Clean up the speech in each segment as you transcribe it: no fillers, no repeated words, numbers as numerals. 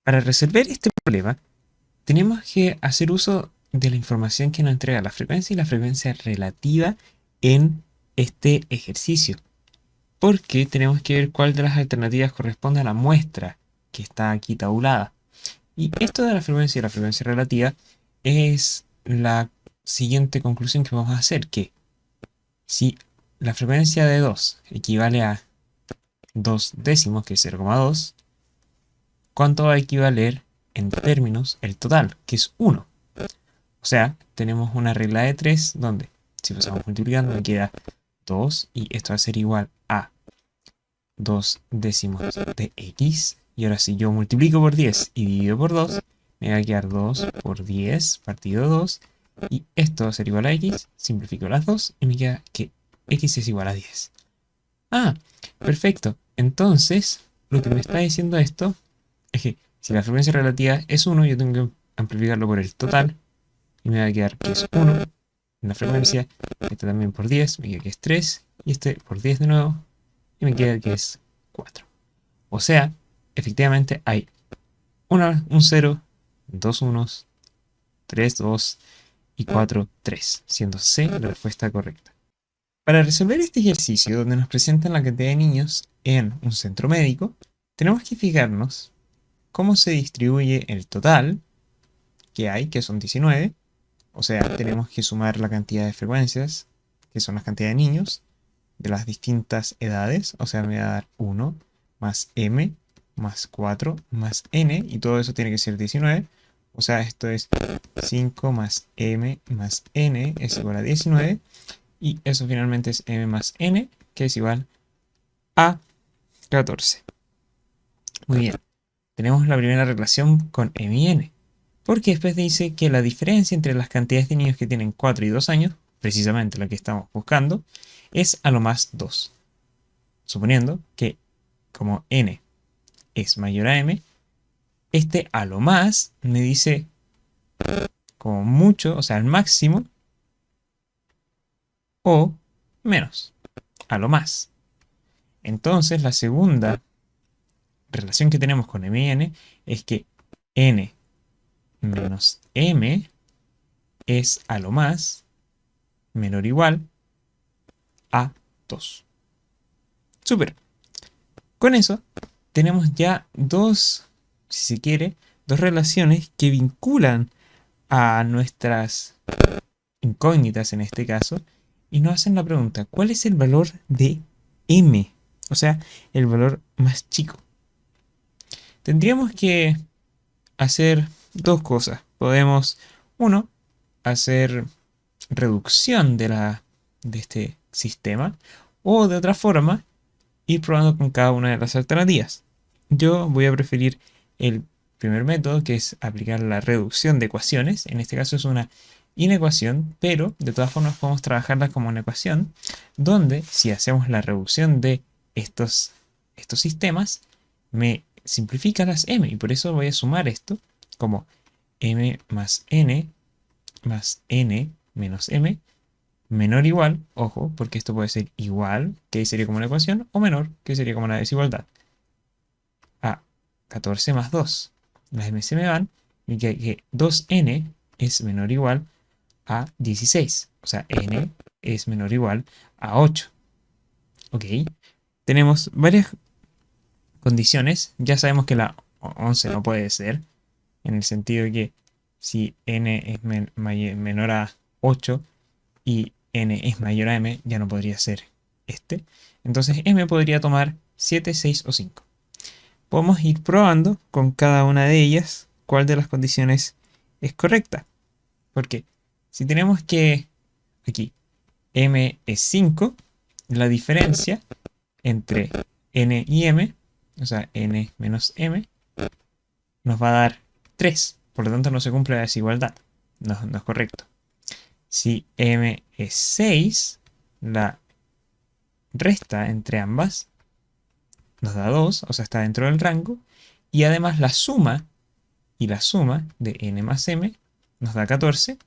Para resolver este problema, tenemos que hacer uso de la información que nos entrega la frecuencia y la frecuencia relativa en este ejercicio, porque tenemos que ver cuál de las alternativas corresponde a la muestra que está aquí tabulada. Y esto de la frecuencia y la frecuencia relativa es la siguiente conclusión que vamos a hacer, que si la frecuencia de 2 equivale a 2 décimos, que es 0,2, ¿cuánto va a equivaler en términos el total, que es 1? O sea, tenemos una regla de 3 donde si pasamos multiplicando me queda 2 y esto va a ser igual a 2 décimos de x. Y ahora si yo multiplico por 10 y divido por 2, me va a quedar 2 por 10 partido 2. Y esto va a ser igual a x. Simplifico las dos y me queda que x es igual a 10. Ah, perfecto. Entonces, lo que me está diciendo esto es que si la frecuencia relativa es 1, yo tengo que amplificarlo por el total. Y me va a quedar que es 1 en la frecuencia. Este también por 10, me queda que es 3. Y este por 10 de nuevo. Y me queda que es 4. O sea, efectivamente hay un 0, dos unos, 3 2 y 4 3, siendo C la respuesta correcta. Para resolver este ejercicio, donde nos presentan la cantidad de niños en un centro médico, tenemos que fijarnos cómo se distribuye el total que hay, que son 19. O sea, tenemos que sumar la cantidad de frecuencias, que son las cantidades de niños, de las distintas edades. O sea, me va a dar 1 más m más 4 más n, y todo eso tiene que ser 19. O sea, esto es 5 más m más n es igual a 19. Y eso finalmente es m más n, que es igual a 14. Muy bien, tenemos la primera relación con m y n. Porque después dice que la diferencia entre las cantidades de niños que tienen 4 y 2 años, precisamente la que estamos buscando, es a lo más 2. Suponiendo que como n es mayor a m, este a lo más me dice como mucho, o sea, al máximo, o menos, a lo más. Entonces la segunda relación que tenemos con m y n es que n menos m es a lo más menor o igual a 2. Súper. Con eso tenemos ya dos, si se quiere, dos relaciones que vinculan a nuestras incógnitas en este caso y nos hacen la pregunta, ¿cuál es el valor de m? O sea, el valor más chico. Tendríamos que hacer dos cosas. Podemos, uno, hacer reducción de este sistema, o de otra forma ir probando con cada una de las alternativas. Yo voy a preferir el primer método, que es aplicar la reducción de ecuaciones. En este caso es una inecuación, pero de todas formas podemos trabajarla como una ecuación, donde si hacemos la reducción de estos sistemas, me simplifica las m, y por eso voy a sumar esto como m más n menos m menor o igual, ojo, porque esto puede ser igual, que sería como una ecuación, o menor, que sería como una desigualdad, a 14 más 2. Las m se me van, y que 2n es menor o igual a 16. O sea, n es menor o igual a 8. Ok, tenemos varias condiciones. Ya sabemos que la 11 no puede ser, en el sentido de que si n es menor a 8 y n es mayor a m, ya no podría ser este. Entonces m podría tomar 7, 6 o 5. Podemos ir probando con cada una de ellas cuál de las condiciones es correcta. Porque si tenemos que aquí m es 5, la diferencia entre n y m, o sea, n menos m, nos va a dar 3. Por lo tanto, no se cumple la desigualdad. No es correcto. Si m es 6, la resta entre ambas nos da 2, o sea, está dentro del rango. Y además la suma de n más m nos da 14.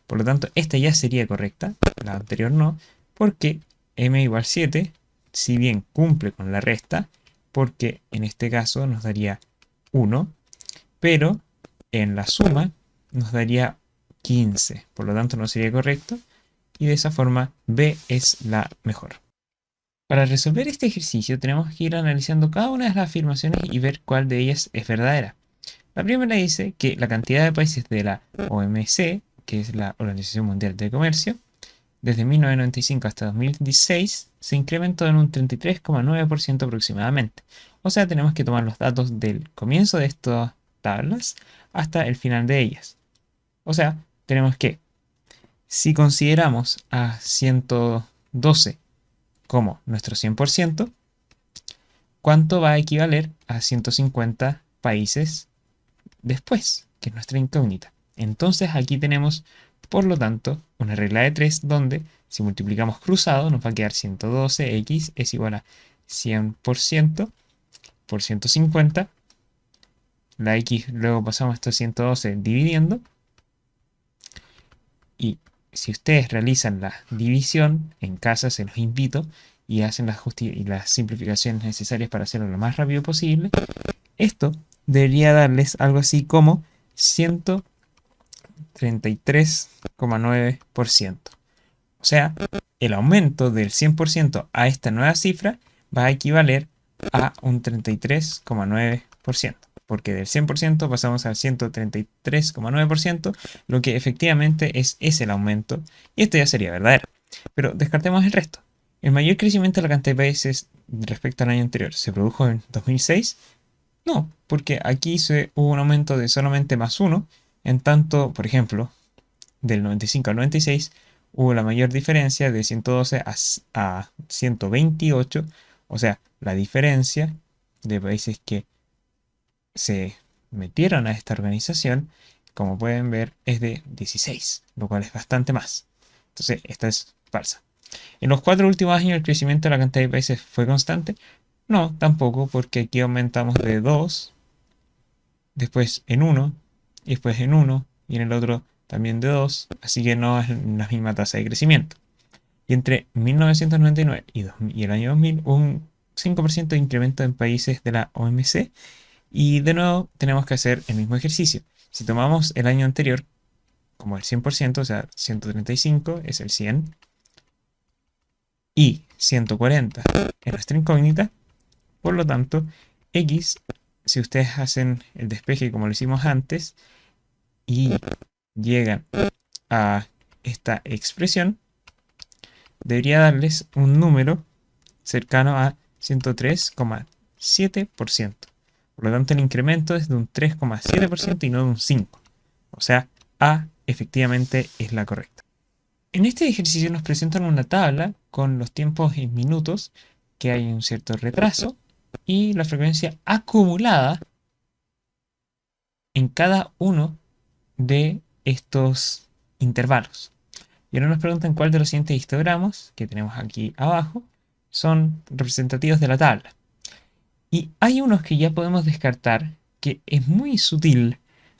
Por lo tanto, esta ya sería correcta, la anterior no, porque m igual 7, si bien cumple con la resta, porque en este caso nos daría 1, pero en la suma nos daría 15, por lo tanto no sería correcto, y de esa forma B es la mejor. Para resolver este ejercicio tenemos que ir analizando cada una de las afirmaciones y ver cuál de ellas es verdadera. La primera dice que la cantidad de países de la OMC, que es la Organización Mundial de Comercio, desde 1995 hasta 2016 se incrementó en un 33,9% aproximadamente. O sea, tenemos que tomar los datos del comienzo de estas tablas hasta el final de ellas. O sea, tenemos que, si consideramos a 112 como nuestro 100%, ¿cuánto va a equivaler a 150 países después? Que es nuestra incógnita. Entonces aquí tenemos, por lo tanto, una regla de 3 donde si multiplicamos cruzado nos va a quedar 112x es igual a 100% por 150. La x luego pasamos estos 112 dividiendo. Y si ustedes realizan la división en casa, se los invito, y hacen las simplificaciones necesarias para hacerlo lo más rápido posible, esto debería darles algo así como 133,9%. O sea, el aumento del 100% a esta nueva cifra va a equivaler a un 33,9%. Porque del 100% pasamos al 133,9%, lo que efectivamente es el aumento, y esto ya sería verdadero. Pero descartemos el resto. ¿El mayor crecimiento de la cantidad de países respecto al año anterior se produjo en 2006? No, porque aquí hubo un aumento de solamente más 1, en tanto, por ejemplo, del 95 al 96 hubo la mayor diferencia de 112 a 128, o sea, la diferencia de países que se metieron a esta organización, como pueden ver, es de 16, lo cual es bastante más. Entonces, esta es falsa. ¿En los 4 últimos años el crecimiento de la cantidad de países fue constante? No, tampoco, porque aquí aumentamos de 2, después en 1, y después en 1, y en el otro también de 2, así que no es la misma tasa de crecimiento. Y entre 1999 y el año 2000 hubo un 5% de incremento en países de la OMC, y de nuevo tenemos que hacer el mismo ejercicio. Si tomamos el año anterior como el 100%, o sea, 135 es el 100, y 140 es nuestra incógnita, por lo tanto, x, si ustedes hacen el despeje como lo hicimos antes, y llegan a esta expresión, debería darles un número cercano a 103,7%. Por lo tanto, el incremento es de un 3,7% y no de un 5%. O sea, A efectivamente es la correcta. En este ejercicio nos presentan una tabla con los tiempos en minutos, que hay un cierto retraso, y la frecuencia acumulada en cada uno de estos intervalos. Y ahora nos preguntan cuál de los siguientes histogramas que tenemos aquí abajo son representativos de la tabla. Y hay unos que ya podemos descartar, que es muy sutil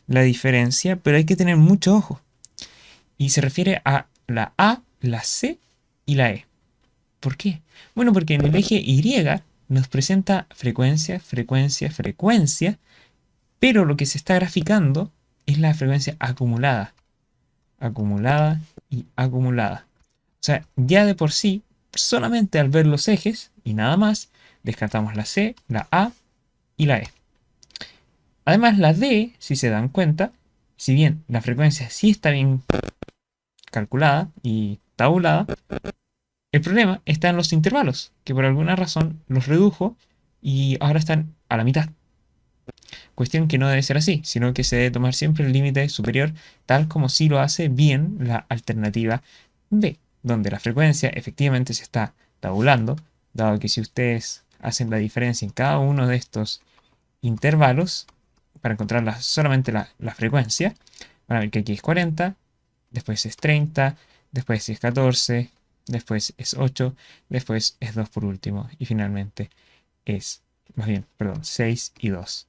la diferencia, pero hay que tener mucho ojo. Y se refiere a la A, la C y la E. ¿Por qué? Bueno, porque en el eje Y nos presenta frecuencia, frecuencia, frecuencia, pero lo que se está graficando es la frecuencia acumulada. Acumulada y acumulada. O sea, ya de por sí, solamente al ver los ejes y nada más, descartamos la C, la A y la E. Además, la D, si se dan cuenta, si bien la frecuencia sí está bien calculada y tabulada, el problema está en los intervalos, que por alguna razón los redujo y ahora están a la mitad. Cuestión que no debe ser así, sino que se debe tomar siempre el límite superior, tal como sí lo hace bien la alternativa B, donde la frecuencia efectivamente se está tabulando, dado que si ustedes hacen la diferencia en cada uno de estos intervalos, para encontrar solamente la frecuencia, van a ver que aquí es 40, después es 30, después es 14, después es 8, después es 2 por último, y finalmente es, más bien, perdón, 6 y 2.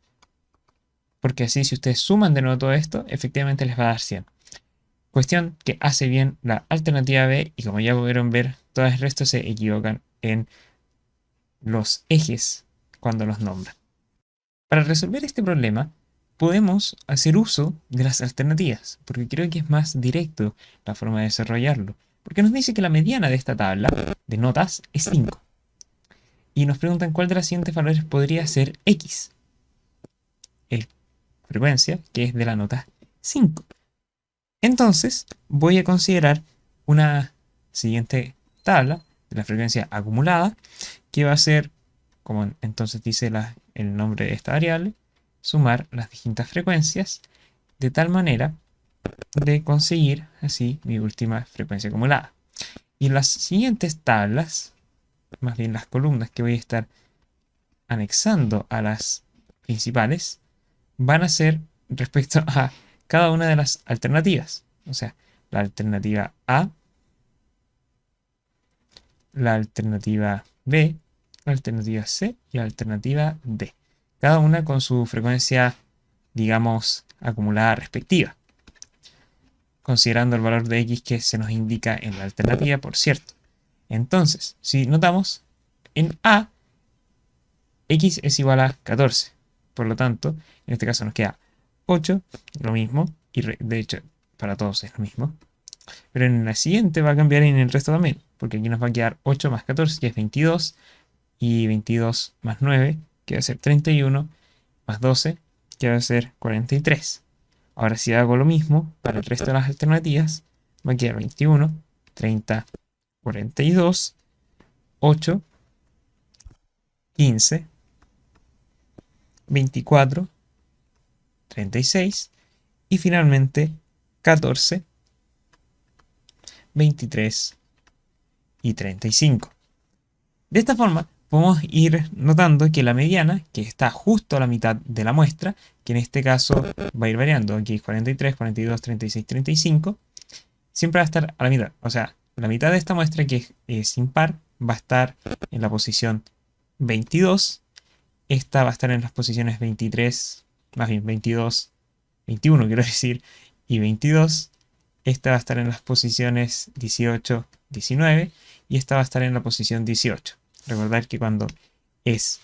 Porque así, si ustedes suman de nuevo todo esto, efectivamente les va a dar 100. Cuestión que hace bien la alternativa B, y como ya pudieron ver, todo el resto se equivocan en los ejes cuando los nombran. Para resolver este problema, podemos hacer uso de las alternativas, porque creo que es más directo la forma de desarrollarlo. Porque nos dice que la mediana de esta tabla de notas es 5. Y nos preguntan cuál de los siguientes valores podría ser X. El frecuencia, que es de la nota 5. Entonces, voy a considerar una siguiente tabla de la frecuencia acumulada, que va a ser, como entonces dice el nombre de esta variable, sumar las distintas frecuencias de tal manera de conseguir así mi última frecuencia acumulada. Y las siguientes tablas, más bien las columnas que voy a estar anexando a las principales, van a ser respecto a cada una de las alternativas. O sea, la alternativa A, la alternativa B, la alternativa C y la alternativa D. Cada una con su frecuencia, digamos, acumulada respectiva, considerando el valor de X que se nos indica en la alternativa, por cierto. Entonces, si notamos, en A, X es igual a 14. Por lo tanto, en este caso nos queda 8, lo mismo, y de hecho para todos es lo mismo. Pero en la siguiente va a cambiar en el resto también, porque aquí nos va a quedar 8 más 14, que es 22, y 22 más 9, que va a ser 31, más 12, que va a ser 43. Ahora si hago lo mismo para el resto de las alternativas, va a quedar 21, 30, 42, 8, 15, 24, 36 y finalmente 14, 23 y 35. De esta forma podemos ir notando que la mediana, que está justo a la mitad de la muestra, que en este caso va a ir variando, aquí 43, 42, 36, 35, siempre va a estar a la mitad. O sea, la mitad de esta muestra, que es impar, va a estar en la posición 22. Esta va a estar en las posiciones 23, más bien 22, 21 quiero decir, y 22. Esta va a estar en las posiciones 18, 19 y esta va a estar en la posición 18. Recordar que cuando es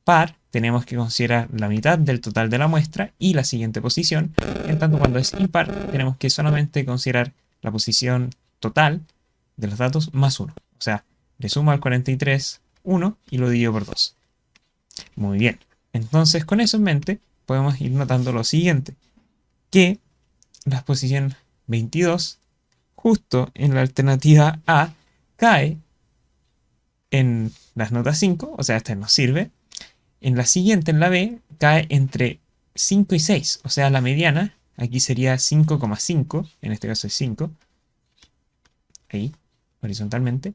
par tenemos que considerar la mitad del total de la muestra y la siguiente posición. En tanto cuando es impar tenemos que solamente considerar la posición total de los datos más 1. O sea, le sumo al 43 1 y lo divido por 2. Muy bien. Entonces con eso en mente podemos ir notando lo siguiente. Que la posición 22, justo en la alternativa A, cae en las notas 5, o sea, esta nos sirve. En la siguiente, en la B, cae entre 5 y 6, o sea, la mediana, aquí sería 5,5, en este caso es 5, ahí, horizontalmente.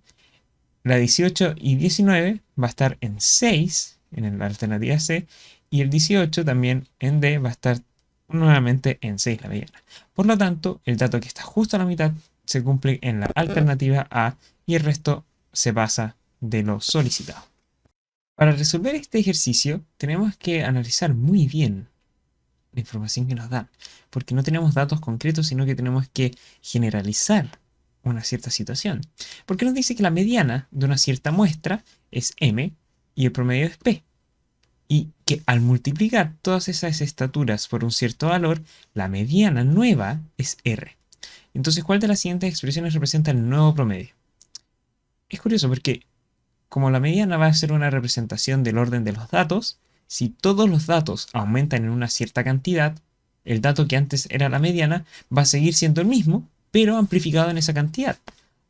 La 18 y 19 va a estar en 6, en la alternativa C, y el 18 también en D va a estar nuevamente en 6 la mediana. Por lo tanto, el dato que está justo a la mitad se cumple en la alternativa A y el resto se pasa de lo solicitado. Para resolver este ejercicio tenemos que analizar muy bien la información que nos dan, porque no tenemos datos concretos, sino que tenemos que generalizar una cierta situación. Porque nos dice que la mediana de una cierta muestra es M y el promedio es P. Y que al multiplicar todas esas estaturas por un cierto valor, la mediana nueva es R. Entonces, ¿cuál de las siguientes expresiones representa el nuevo promedio? Es curioso porque como la mediana va a ser una representación del orden de los datos, si todos los datos aumentan en una cierta cantidad, el dato que antes era la mediana va a seguir siendo el mismo, pero amplificado en esa cantidad.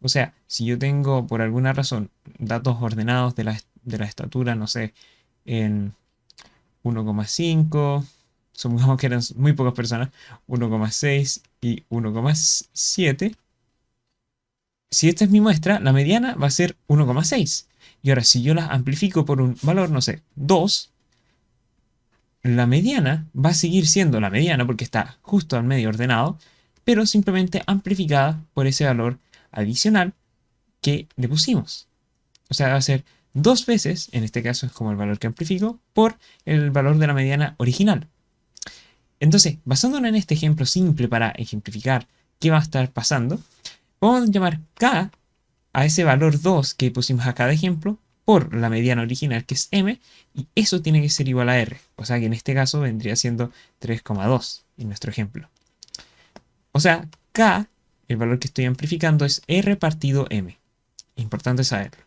O sea, si yo tengo por alguna razón datos ordenados de la estatura, no sé, en 1,5, supongamos que eran muy pocas personas, 1,6 y 1,7. Si esta es mi muestra, la mediana va a ser 1,6. Y ahora si yo las amplifico por un valor, no sé, 2, la mediana va a seguir siendo la mediana porque está justo al medio ordenado, pero simplemente amplificada por ese valor adicional que le pusimos. O sea, va a ser 2 veces, en este caso es como el valor que amplifico, por el valor de la mediana original. Entonces, basándonos en este ejemplo simple para ejemplificar qué va a estar pasando, vamos a llamar K a ese valor 2 que pusimos a cada ejemplo por la mediana original, que es m, y eso tiene que ser igual a r. O sea que en este caso vendría siendo 3,2 en nuestro ejemplo. O sea, k, el valor que estoy amplificando, es r partido m. Importante saberlo.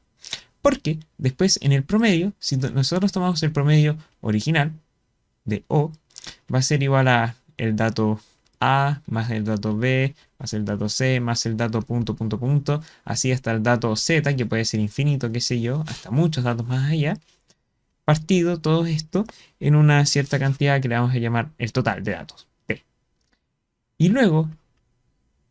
Porque después en el promedio, si nosotros tomamos el promedio original de O, va a ser igual a el dato A más el dato B más el dato C más el dato punto punto punto, así hasta el dato Z, que puede ser infinito, qué sé yo, hasta muchos datos más allá, partido todo esto en una cierta cantidad que le vamos a llamar el total de datos, P. Y luego,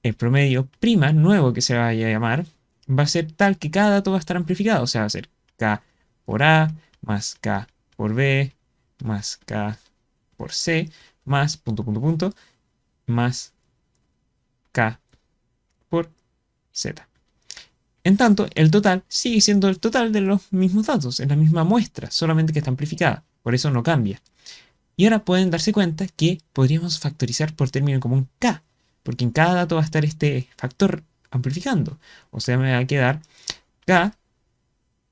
el promedio prima nuevo que se vaya a llamar va a ser tal que cada dato va a estar amplificado, o sea, va a ser K por A más K por B más K por C más punto punto punto más K por Z. En tanto, el total sigue siendo el total de los mismos datos, es la misma muestra, solamente que está amplificada, por eso no cambia. Y ahora pueden darse cuenta que podríamos factorizar por término común K, porque en cada dato va a estar este factor amplificando. O sea, me va a quedar K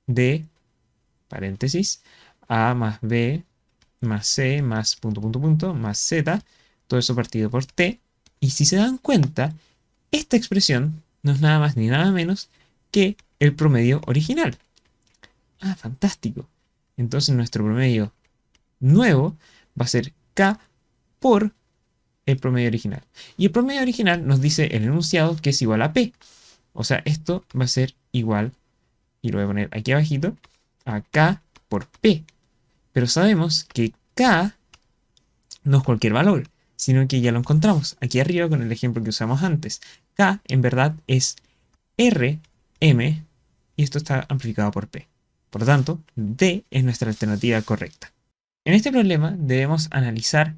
de, paréntesis, A más B más C más punto punto punto más Z, todo eso partido por T. Y si se dan cuenta, esta expresión no es nada más ni nada menos que el promedio original. Ah, fantástico. Entonces nuestro promedio nuevo va a ser K por el promedio original. Y el promedio original nos dice el enunciado que es igual a P. O sea, esto va a ser igual, y lo voy a poner aquí abajito, a K por P. Pero sabemos que K no es cualquier valor, sino que ya lo encontramos aquí arriba con el ejemplo que usamos antes. K en verdad es RM y esto está amplificado por P. Por lo tanto, D es nuestra alternativa correcta. En este problema debemos analizar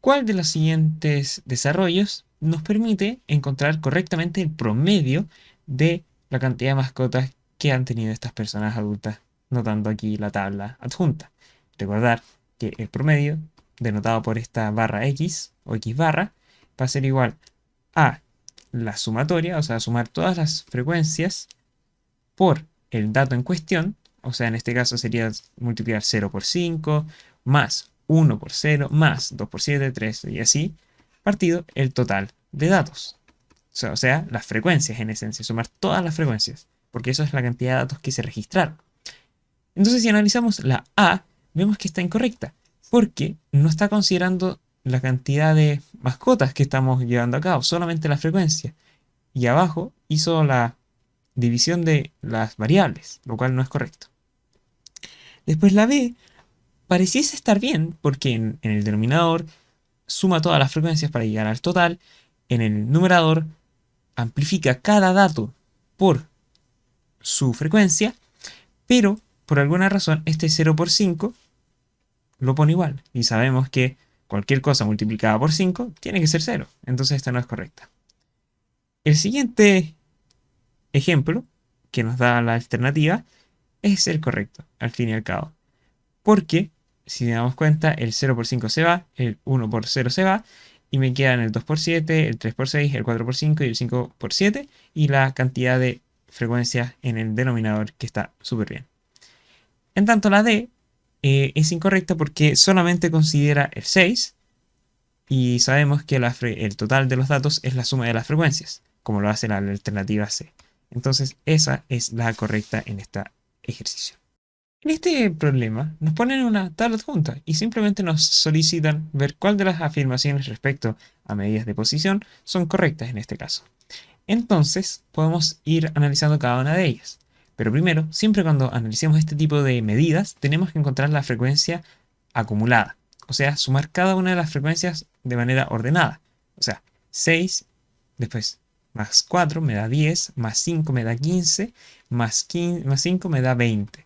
cuál de los siguientes desarrollos nos permite encontrar correctamente el promedio de la cantidad de mascotas que han tenido estas personas adultas, notando aquí la tabla adjunta. Recordar que el promedio, denotado por esta barra X o X barra, va a ser igual a la sumatoria, o sea, sumar todas las frecuencias por el dato en cuestión, o sea, en este caso sería multiplicar 0 por 5, más 1 por 0, más 2 por 7, 3 y así, partido el total de datos. O sea, las frecuencias en esencia, sumar todas las frecuencias, porque eso es la cantidad de datos que se registraron. Entonces, si analizamos la A, vemos que está incorrecta, porque no está considerando la cantidad de mascotas que estamos llevando a cabo, solamente la frecuencia. Y abajo hizo la división de las variables, lo cual no es correcto. Después la B pareciese estar bien, porque en el denominador suma todas las frecuencias para llegar al total, en el numerador amplifica cada dato por su frecuencia, pero por alguna razón este 0 por 5 lo pone igual, y sabemos que cualquier cosa multiplicada por 5 tiene que ser 0, entonces esta no es correcta. El siguiente ejemplo que nos da la alternativa es el correcto, al fin y al cabo, porque si nos damos cuenta, el 0 por 5 se va, el 1 por 0 se va, y me quedan el 2 por 7, el 3 por 6, el 4 por 5 y el 5 por 7, y la cantidad de frecuencias en el denominador, que está súper bien. En tanto, la D es incorrecta porque solamente considera el 6, y sabemos que el total de los datos es la suma de las frecuencias, como lo hace la alternativa C. Entonces, esa es la correcta en este ejercicio. En este problema nos ponen una tabla adjunta y simplemente nos solicitan ver cuál de las afirmaciones respecto a medidas de posición son correctas en este caso. Entonces podemos ir analizando cada una de ellas. Pero primero, siempre cuando analicemos este tipo de medidas, tenemos que encontrar la frecuencia acumulada. O sea, sumar cada una de las frecuencias de manera ordenada. O sea, 6, después más 4 me da 10, más 5 me da 15, más 5 me da 20.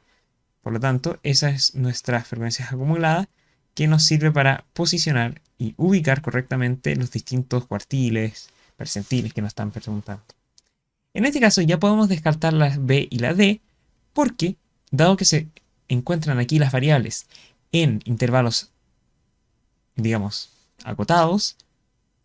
Por lo tanto, esa es nuestra frecuencia acumulada que nos sirve para posicionar y ubicar correctamente los distintos cuartiles, percentiles que nos están preguntando. En este caso ya podemos descartar la B y la D porque, dado que se encuentran aquí las variables en intervalos, digamos, acotados,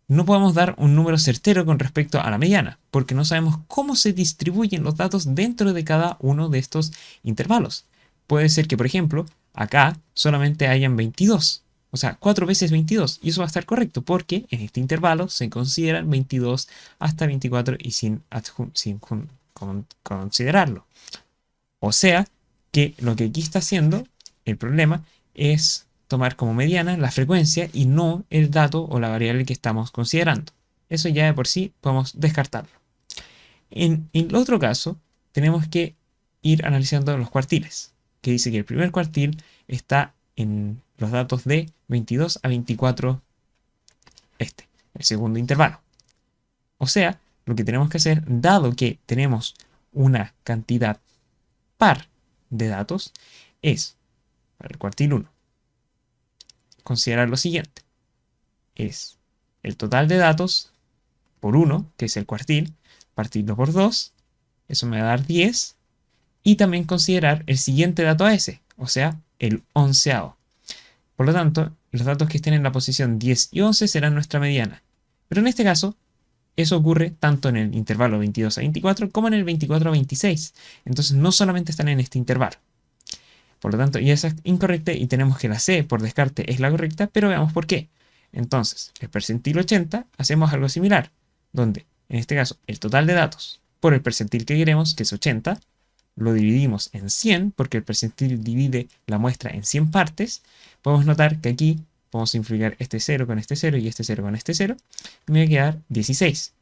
no podemos dar un número certero con respecto a la mediana, porque no sabemos cómo se distribuyen los datos dentro de cada uno de estos intervalos. puede ser que, por ejemplo, acá solamente hayan 22. O sea, 4 veces 22. Y eso va a estar correcto porque en este intervalo se consideran 22 hasta 24 y sin considerarlo. O sea, que lo que aquí está haciendo el problema es tomar como mediana la frecuencia y no el dato o la variable que estamos considerando. Eso ya de por sí podemos descartarlo. En el otro caso, tenemos que ir analizando los cuartiles, que dice que el primer cuartil está en los datos de 22 a 24, el segundo intervalo. O sea, lo que tenemos que hacer, dado que tenemos una cantidad par de datos, es, para el cuartil 1, considerar lo siguiente. Es el total de datos por 1, que es el cuartil, partirlo por 2, eso me va a dar 10, y también considerar el siguiente dato a ese, o sea, el onceavo. Por lo tanto, los datos que estén en la posición 10 y 11 serán nuestra mediana. Pero en este caso, eso ocurre tanto en el intervalo 22 a 24 como en el 24 a 26. Entonces no solamente están en este intervalo. Por lo tanto, y esa es incorrecta y tenemos que la C por descarte es la correcta, pero veamos por qué. Entonces, el percentil 80 hacemos algo similar, donde en este caso el total de datos por el percentil que queremos, que es 80, lo dividimos en 100, porque el percentil divide la muestra en 100 partes. Podemos notar que aquí podemos simplificar este 0 con este 0 y este 0 con este 0, y me va a quedar 16.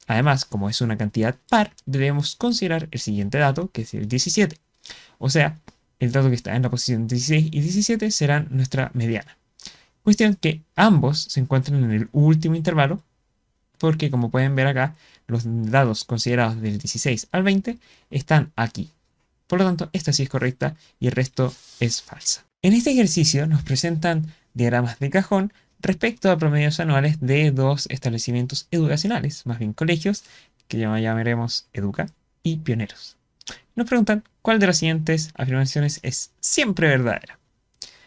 Además, como es una cantidad par, debemos considerar el siguiente dato, que es el 17. O sea, el dato que está en la posición 16 y 17 serán nuestra mediana. Cuestión que ambos se encuentran en el último intervalo, porque como pueden ver acá, los datos considerados del 16 al 20 están aquí. Por lo tanto, esta sí es correcta y el resto es falsa. En este ejercicio nos presentan diagramas de cajón respecto a promedios anuales de dos establecimientos educacionales, más bien colegios, que llamaremos Educa y Pioneros. Nos preguntan cuál de las siguientes afirmaciones es siempre verdadera.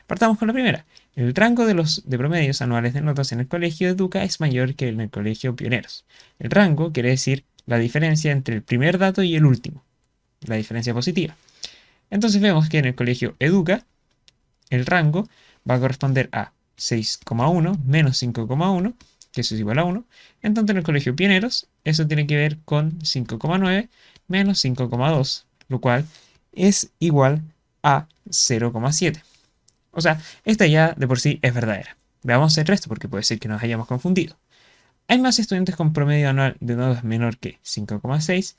Partamos con la primera. El rango de promedios anuales de notas en el colegio Educa es mayor que en el colegio Pioneros. El rango quiere decir la diferencia entre el primer dato y el último, la diferencia positiva. Entonces vemos que en el colegio Educa el rango va a corresponder a 6,1 menos 5,1, que eso es igual a 1. En tanto en el colegio Pioneros eso tiene que ver con 5,9 menos 5,2, lo cual es igual a 0,7. O sea, esta ya de por sí es verdadera. Veamos el resto porque puede ser que nos hayamos confundido. Hay más estudiantes con promedio anual de notas menor que 5,6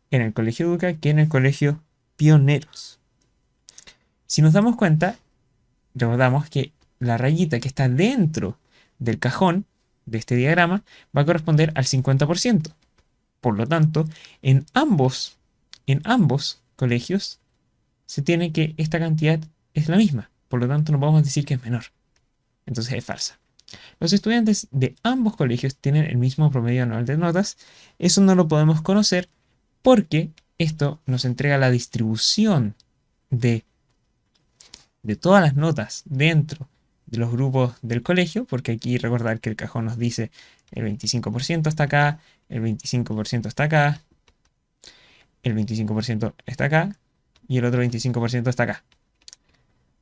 en el colegio Educa que en el colegio Pioneros. Si nos damos cuenta, recordamos que la rayita que está dentro del cajón de este diagrama va a corresponder al 50%. Por lo tanto, en ambos colegios se tiene que esta cantidad es la misma. Por lo tanto, no podemos decir que es menor. Entonces es falsa. Los estudiantes de ambos colegios tienen el mismo promedio anual de notas. Eso no lo podemos conocer porque esto nos entrega la distribución de todas las notas dentro de los grupos del colegio, porque aquí recordar que el cajón nos dice el 25% está acá, el 25% está acá, el 25% está acá y el otro 25% está acá.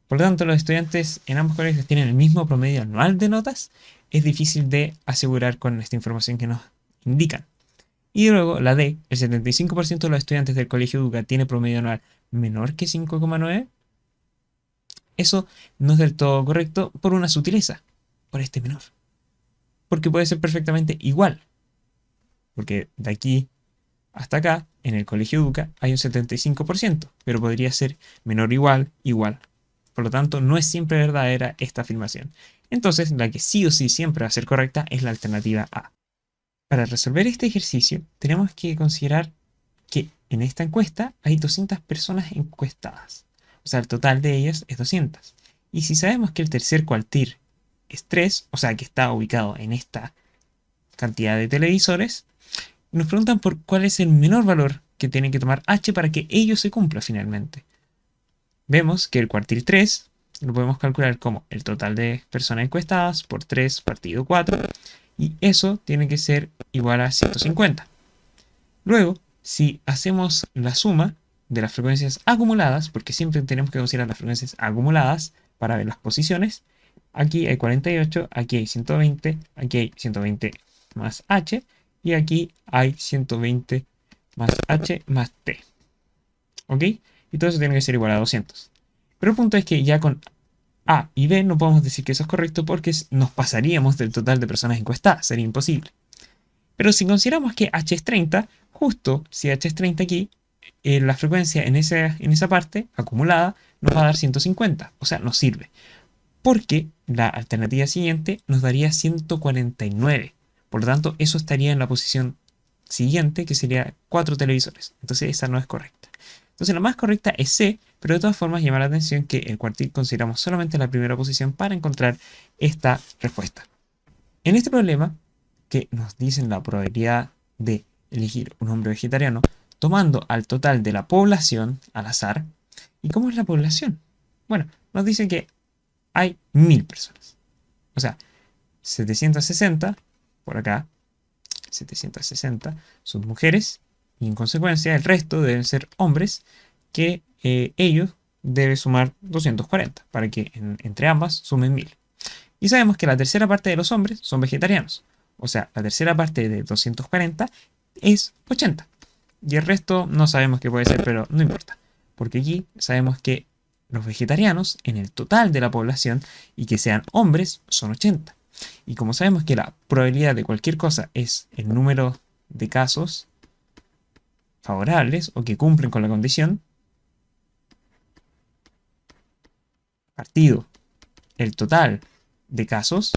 Por lo tanto, los estudiantes en ambos colegios tienen el mismo promedio anual de notas. Es difícil de asegurar con esta información que nos indican. Y luego la D, el 75% de los estudiantes del colegio Educa tiene promedio anual menor que 5,9. Eso no es del todo correcto por una sutileza, por este menor. Porque puede ser perfectamente igual. Porque de aquí hasta acá, en el colegio Educa, hay un 75%, pero podría ser menor o igual, igual. Por lo tanto, no es siempre verdadera esta afirmación. Entonces, la que sí o sí siempre va a ser correcta es la alternativa A. Para resolver este ejercicio, tenemos que considerar que en esta encuesta hay 200 personas encuestadas. O sea, el total de ellas es 200. Y si sabemos que el tercer cuartil es 3, o sea, que está ubicado en esta cantidad de televisores, nos preguntan por cuál es el menor valor que tiene que tomar H para que ello se cumpla finalmente. Vemos que el cuartil 3 lo podemos calcular como el total de personas encuestadas por 3 partido 4, y eso tiene que ser igual a 150. Luego, si hacemos la suma, de las frecuencias acumuladas, porque siempre tenemos que considerar las frecuencias acumuladas para ver las posiciones. Aquí hay 48, aquí hay 120, aquí hay 120 más h, y aquí hay 120 más h más t. ¿Ok? Y todo eso tiene que ser igual a 200. Pero el punto es que ya con A y B no podemos decir que eso es correcto porque nos pasaríamos del total de personas encuestadas, sería imposible. Pero si consideramos que h es 30, justo si h es 30 aquí, la frecuencia en esa parte acumulada nos va a dar 150, o sea, nos sirve. Porque la alternativa siguiente nos daría 149. Por lo tanto, eso estaría en la posición siguiente, que sería 4 televisores. Entonces, esa no es correcta. Entonces, la más correcta es C, pero de todas formas llama la atención que el cuartil consideramos solamente la primera posición para encontrar esta respuesta. En este problema, que nos dicen la probabilidad de elegir un hombre vegetariano, tomando al total de la población al azar. ¿Y cómo es la población? Bueno, nos dice que hay 1000 personas. O sea, 760 por acá, 760 son mujeres, y en consecuencia el resto deben ser hombres, que ellos deben sumar 240 para que entre ambas sumen 1000. Y sabemos que la tercera parte de los hombres son vegetarianos. O sea, la tercera parte de 240 es 80. Y el resto no sabemos qué puede ser, pero no importa. Porque aquí sabemos que los vegetarianos en el total de la población y que sean hombres son 80. Y como sabemos que la probabilidad de cualquier cosa es el número de casos favorables o que cumplen con la condición, partido el total de casos,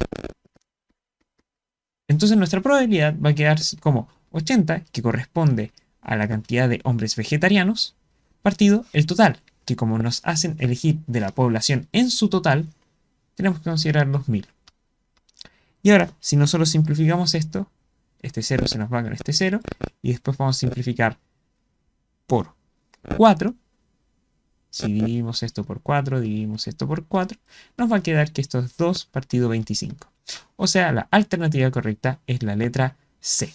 entonces nuestra probabilidad va a quedar como 80, que corresponde a la cantidad de hombres vegetarianos, partido el total, que como nos hacen elegir de la población en su total, tenemos que considerar los 1000. Y ahora, si nosotros simplificamos esto, este 0 se nos va con este 0, y después vamos a simplificar por 4. Si dividimos esto por 4, dividimos esto por 4, nos va a quedar que esto es 2 partido 25. O sea, la alternativa correcta es la letra C.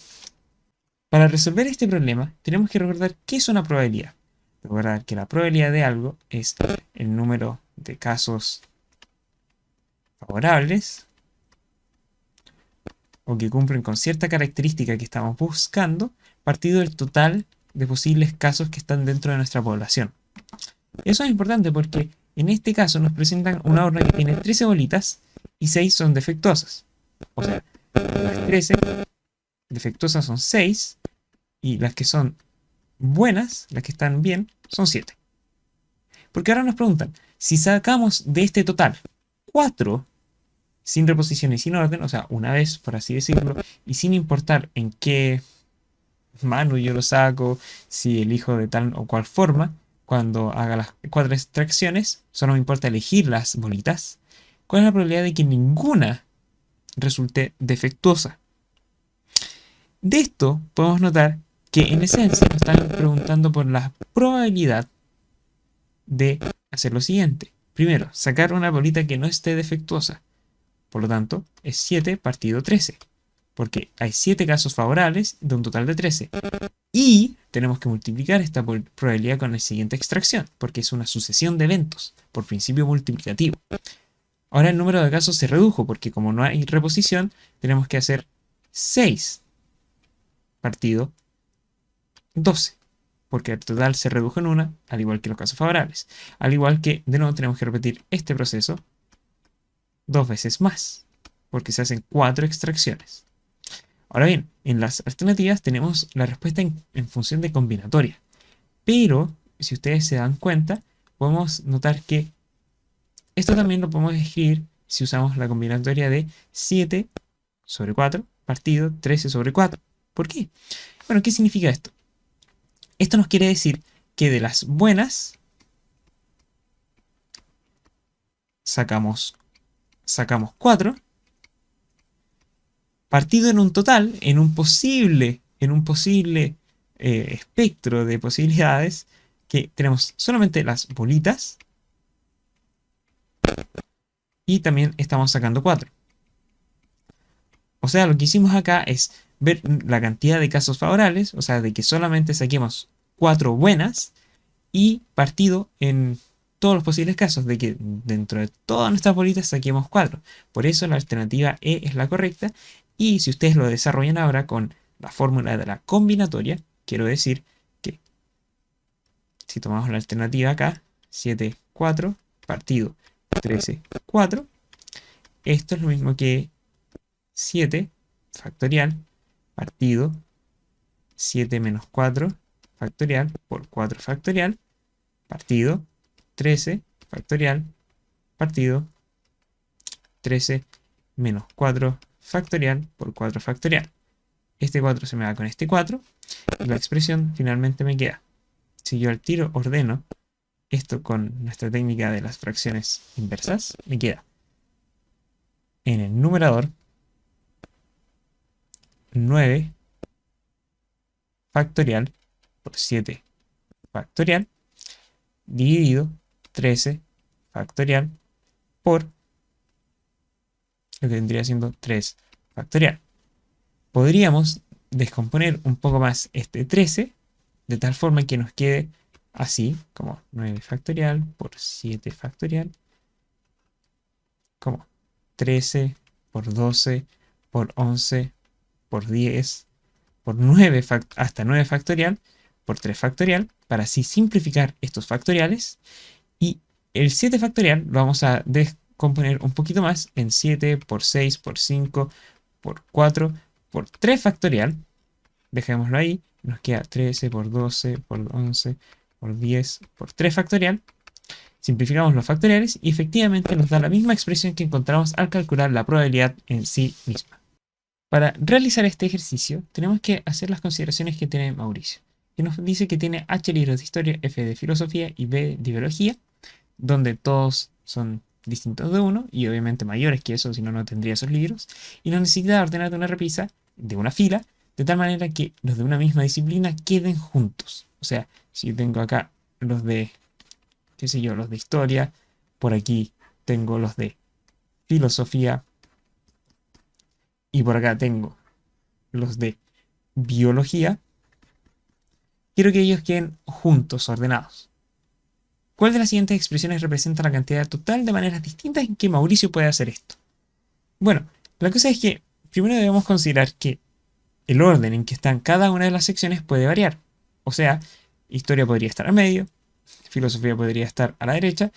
Para resolver este problema, tenemos que recordar qué es una probabilidad. Recordar que la probabilidad de algo es el número de casos favorables o que cumplen con cierta característica que estamos buscando, partido del total de posibles casos que están dentro de nuestra población. Eso es importante porque en este caso nos presentan una urna que tiene 13 bolitas y 6 son defectuosas. O sea, las 13 defectuosas son 6 y las que son buenas, las que están bien, son 7. Porque ahora nos preguntan, si sacamos de este total 4 sin reposición y sin orden, o sea, una vez, por así decirlo, y sin importar en qué mano yo lo saco, si elijo de tal o cual forma, cuando haga las 4 extracciones, solo me importa elegir las bolitas, ¿cuál es la probabilidad de que ninguna resulte defectuosa? De esto podemos notar que en esencia nos están preguntando por la probabilidad de hacer lo siguiente. Primero, sacar una bolita que no esté defectuosa. Por lo tanto, es 7 partido 13. Porque hay 7 casos favorables de un total de 13. Y tenemos que multiplicar esta probabilidad con la siguiente extracción, porque es una sucesión de eventos, por principio multiplicativo. Ahora el número de casos se redujo, porque como no hay reposición, tenemos que hacer 6 partido 12, porque el total se redujo en 1, al igual que los casos favorables. Al igual que, de nuevo, tenemos que repetir este proceso 2 veces más, porque se hacen 4 extracciones. Ahora bien, en las alternativas tenemos la respuesta en función de combinatoria. Pero, si ustedes se dan cuenta, podemos notar que esto también lo podemos escribir si usamos la combinatoria de 7 sobre 4 partido 13 sobre 4. ¿Por qué? Bueno, ¿qué significa esto? Esto nos quiere decir que de las buenas sacamos 4, partido en un total, en un posible espectro de posibilidades, que tenemos solamente las bolitas y también estamos sacando 4. O sea, lo que hicimos acá es ver la cantidad de casos favorables, o sea, de que solamente saquemos 4 buenas y partido en todos los posibles casos de que dentro de todas nuestras bolitas saquemos 4. Por eso la alternativa E es la correcta. Y si ustedes lo desarrollan ahora con la fórmula de la combinatoria, quiero decir que si tomamos la alternativa acá, 7, 4, partido 13, 4, esto es lo mismo que 7 factorial partido 7 menos 4 factorial por 4 factorial partido 13 factorial partido 13 menos 4 factorial por 4 factorial. Este 4 se me va con este 4 y la expresión finalmente me queda. Si yo al tiro ordeno esto con nuestra técnica de las fracciones inversas, me queda en el numerador 9 factorial por 7 factorial dividido 13 factorial por lo que vendría siendo 3 factorial. Podríamos descomponer un poco más este 13 de tal forma que nos quede así, como 9 factorial por 7 factorial, como 13 por 12 por 11 por 10 por 9 hasta 9 factorial por 3 factorial, para así simplificar estos factoriales. Y el 7 factorial lo vamos a descomponer un poquito más en 7 por 6 por 5 por 4 por 3 factorial. Dejémoslo ahí. Nos queda 13 por 12 por 11 por 10 por 3 factorial. Simplificamos los factoriales y efectivamente nos da la misma expresión que encontramos al calcular la probabilidad en sí misma. Para realizar este ejercicio tenemos que hacer las consideraciones que tiene Mauricio, que nos dice que tiene H libros de historia, F de filosofía y B de biología, donde todos son distintos de uno y obviamente mayores que eso, si no, no tendría esos libros, y nos necesita ordenar de una repisa, de una fila, de tal manera que los de una misma disciplina queden juntos. O sea, si tengo acá los de, qué sé yo, los de historia, por aquí tengo los de filosofía y por acá tengo los de biología, quiero que ellos queden juntos, ordenados. ¿Cuál de las siguientes expresiones representa la cantidad total de maneras distintas en que Mauricio puede hacer esto? Bueno, la cosa es que primero debemos considerar que el orden en que están cada una de las secciones puede variar. O sea, historia podría estar al medio, filosofía podría estar a la derecha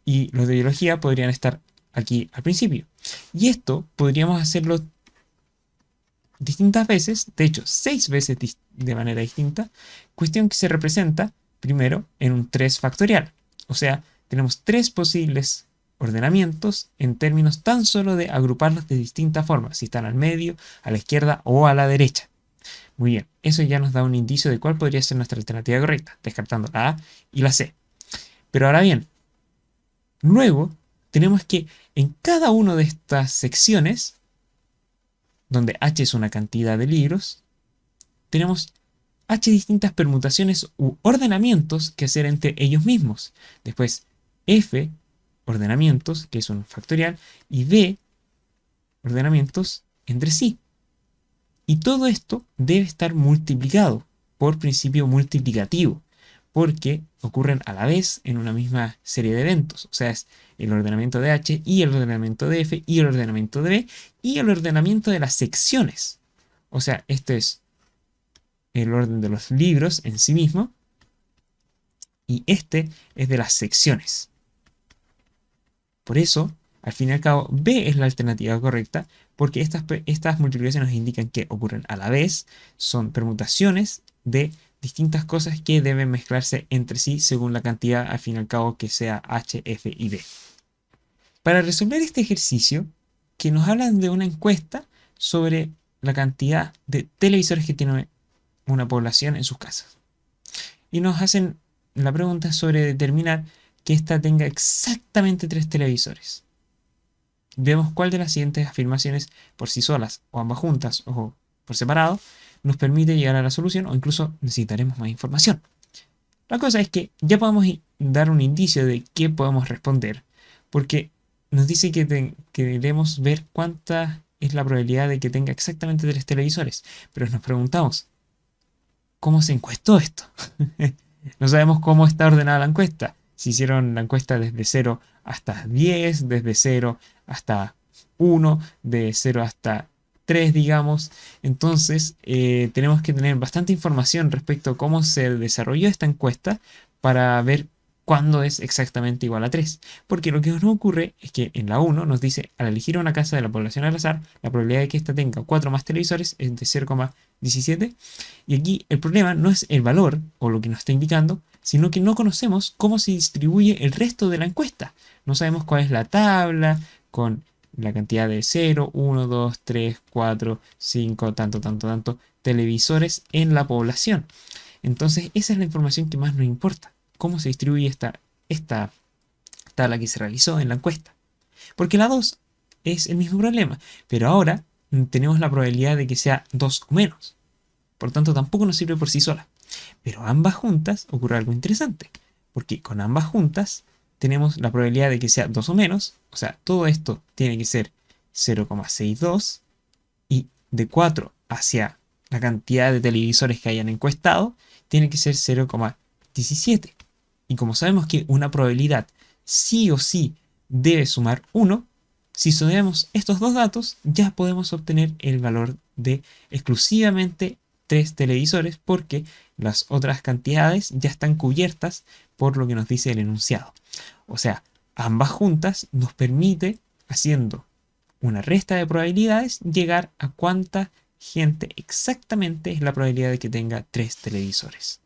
y los de biología podrían estar aquí al principio. Y esto podríamos hacerlo distintas veces, de hecho 6 veces de manera distinta, cuestión que se representa primero en un 3 factorial. O sea, tenemos 3 posibles ordenamientos en términos tan solo de agruparlos de distintas formas, si están al medio, a la izquierda o a la derecha. Muy bien, eso ya nos da un indicio de cuál podría ser nuestra alternativa correcta, descartando la A y la C. Pero ahora bien, luego tenemos que en cada una de estas secciones, donde H es una cantidad de libros, tenemos H distintas permutaciones u ordenamientos que hacer entre ellos mismos. Después F ordenamientos, que es un factorial, y B ordenamientos entre sí. Y todo esto debe estar multiplicado por principio multiplicativo, porque ocurren a la vez en una misma serie de eventos. O sea, es el ordenamiento de H y el ordenamiento de F y el ordenamiento de B y el ordenamiento de las secciones. O sea, este es el orden de los libros en sí mismo y este es de las secciones. Por eso, al fin y al cabo, B es la alternativa correcta, porque estas multiplicaciones nos indican que ocurren a la vez, son permutaciones de distintas cosas que deben mezclarse entre sí según la cantidad, al fin y al cabo, que sea H, F y B. Para resolver este ejercicio, que nos hablan de una encuesta sobre la cantidad de televisores que tiene una población en sus casas. Y nos hacen la pregunta sobre determinar que ésta tenga exactamente 3 televisores. Vemos cuál de las siguientes afirmaciones por sí solas, o ambas juntas, o por separado, nos permite llegar a la solución, o incluso necesitaremos más información. La cosa es que ya podemos dar un indicio de qué podemos responder, porque nos dice que debemos ver cuánta es la probabilidad de que tenga exactamente 3 televisores. Pero nos preguntamos, ¿cómo se encuestó esto? No sabemos cómo está ordenada la encuesta. Si hicieron la encuesta desde 0 hasta 10, desde 0 hasta 1, de 0 hasta 3, digamos. Entonces, tenemos que tener bastante información respecto a cómo se desarrolló esta encuesta para ver cuándo es exactamente igual a 3. Porque lo que nos ocurre es que en la 1 nos dice, al elegir una casa de la población al azar, la probabilidad de que ésta tenga 4 más televisores es de 0,17. Y aquí el problema no es el valor o lo que nos está indicando, sino que no conocemos cómo se distribuye el resto de la encuesta. No sabemos cuál es la tabla con la cantidad de 0, 1, 2, 3, 4, 5, tanto televisores en la población. Entonces esa es la información que más nos importa. Cómo se distribuye esta tabla que se realizó en la encuesta. Porque la 2 es el mismo problema, pero ahora tenemos la probabilidad de que sea 2 o menos. Por tanto, tampoco nos sirve por sí sola. Pero ambas juntas ocurre algo interesante, porque con ambas juntas tenemos la probabilidad de que sea 2 o menos, o sea, todo esto tiene que ser 0,62 y de 4 hacia la cantidad de televisores que hayan encuestado, tiene que ser 0,17. Y como sabemos que una probabilidad sí o sí debe sumar 1, si sumamos estos dos datos, ya podemos obtener el valor de exclusivamente 3 televisores porque las otras cantidades ya están cubiertas por lo que nos dice el enunciado. O sea, ambas juntas nos permite, haciendo una resta de probabilidades, llegar a cuánta gente exactamente es la probabilidad de que tenga 3 televisores.